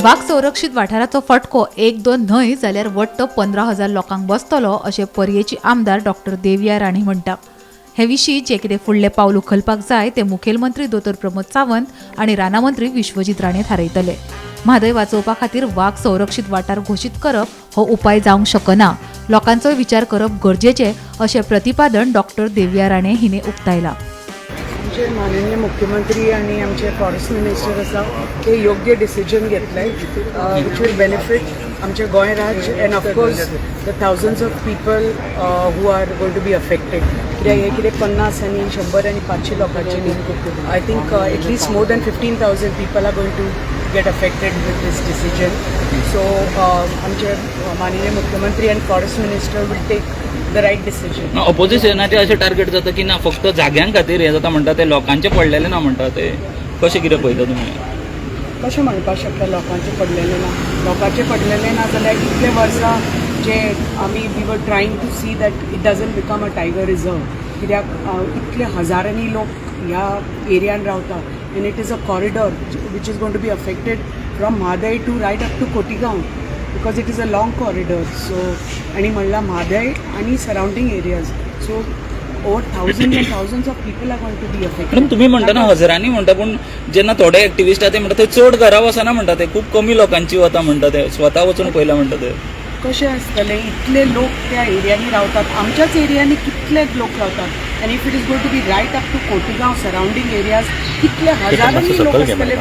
वाघ संरक्षित वाठाराचो फटको 1-2 न्हय जाल्यार वट्ट 15,000 लोकांक बसतलो अशें पर्येची आमदार डॉक्टर देविया राणी म्हणटा। हे विशीं जे कितें फुडलें पावल उखलपाक जाय ते मुखेलमंत्री दोतोर प्रमोद सावंत आनी रानामंत्री विश्वजीत राणे थारयतले। म्हादय वाचोवपा खातीर वाघ संरक्षित वाठार घोशीत करप हो उपाय जावंक शकना, लोकांचोय विचार करप गरजेचें अशें प्रतिपादन डॉक्टर देविया राणे हिने उक्तायलां। आमचे माननीय मुख्यमंत्री आणि आमचे फॉरेस्ट मिनिस्टर आसा ते योग्य डिसिजन घेतले विच वील बेनिफीट आमचे गोंय राज्य and of course the thousands of people who are going to be affected कित्याक हे कितें 50 आनी 100 आनी 500 लोकांचे न्ही। I think at least more than 15,000 people are going to get affected with this decision. So आमचे माननीय मुख्यमंत्री and forest minister will take the right decision. ऑपोजिशनाचे अशें टार्गेट जाता की ना फक्त जाग्यां खातीर हे जाता म्हणटा ते लोकांचे पडलेले ना म्हणटा ते कशें कितें पळयता तुमी? कशें म्हणपाक शकता लोकांचे पडलेले ना? लोकांचे पडलेले ना जाल्यार इतले वर्सां जे आमी we were trying to see that it doesn't become a tiger reserve कित्याक इतले हजारांनी लोक ह्या एरियान रावता and it is a corridor which is going to be affected from Mhadei to right up to Cotigao because it is a long corridor. So आनी म्हणल्यार म्हादय आनी surrounding areas so over thousand and thousands of people are going to be affected. Madam तुम्ही म्हणटा ना हजारांनी म्हणटा पूण जेन्ना थोडे एक्टिविस्ट आहा ते म्हणटा थंय चड घरां वचना म्हणटा ते खूब कमी लोकांची वता म्हणटा ते स्वता वचून पयला म्हणटा ते कशें आसतलें इतले लोक त्या एरियांनी रावतात आमच्याच एरियांनी कितले लोक रावतात आनी if it is going to be right up to Cotigao surrounding areas कितले हजारांनी लोक आसतले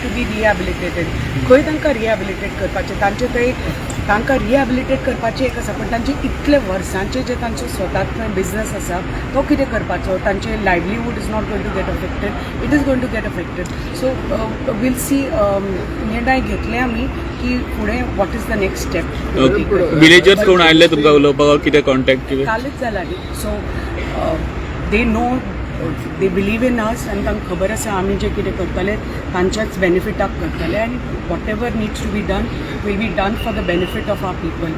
टू बी रिहॅबिलिटेटेड खंय तांकां रिहॅबिलिटेट करपाचें तांचे थंय तांकां रिहॅबिलिटेट करपाचें एक आसा पण तांचे इतले वर्सांचे जे तांचो स्वताचो बिझनस आसा तो कितें करपाचो तांचे livelihood is not going to get affected it is going to get affected. So we'll see निर्णय घेतले आमी की फुडें what is the next step. Villagers कोण आयले तुमकां उलोवपाक कितें कॉन्टॅक्ट कितें कालच जाला न्ही so they know they believe in us आनी तांकां खबर आसा आमी जे कितें करतले तांच्याच बेनिफिटाक करतले आनी whatever needs to be done will be done for the benefit of our people.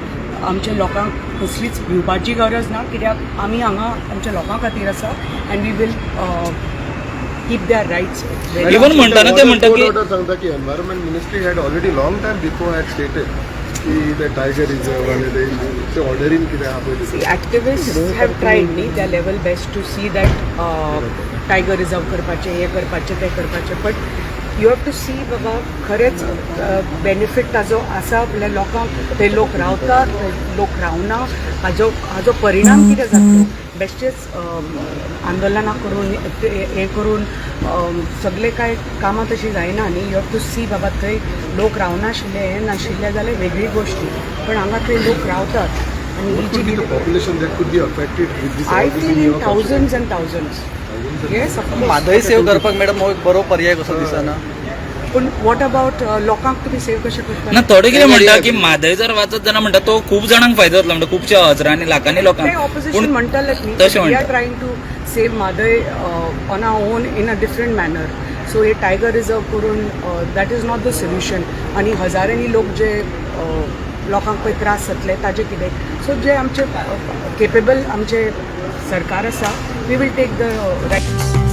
आमच्या लोकांक कसलीच भिवपाची गरज ना कित्याक आमी हांगा आमच्या लोकां खातीर आसा and we will keep their rights. Even म्हणटा ना ते म्हणटा की सांगता की environment ministry had already long time before had stated की द टायगर रिजर्व आनी ते ऑर्डरीन कितें आहा पळय एक्टिविस्ट हॅव ट्रायड न्ही त्या level best to see that tiger reserve करपाचें हें करपाचें तें करपाचें but you have to see बाबा खरेंच बेनिफीट ताजो आसा आपल्या लोकांक ते लोक रावतात लोक रावना हाजो परिणाम कितें जातलो बेश्टेच आंदोलनां करून हें करून सगळे कांय कामां तशीं जायना न्ही। यू हॅव टू सी बाबा थंय लोक रावनाशिल्ले हें नाशिल्लें जाल्यार वेगळी गोश्टी पण हांगा थंय लोक रावतात आनी ही जी population that could be affected with this I feel in thousands and thousands yes Mhadei save करपाक मॅडम हो एक बरो पर्याय कसो दिसना पूण वॉट अबाउट लोकांक तुमी सेव कशें करता? ना थोडे कितें म्हणटा की म्हादय जर वाचत जाल्यार म्हणटा तो खूब जाणांक फायदो जातलो म्हणटा खुबशा हजारांनी लाखांनी लोकांक ऑपोजिशन म्हणटालेच न्ही तशें वी आर म्हणटा trying to save Mhadei on our own in a different manner so हे टायगर रिजर्व करून that is not the solution आनी हजारांनी लोक जे लोकांक पळय त्रास जातले ताजे कितें सो जे आमचे केपेबल आमचे सरकार आसा we will take the right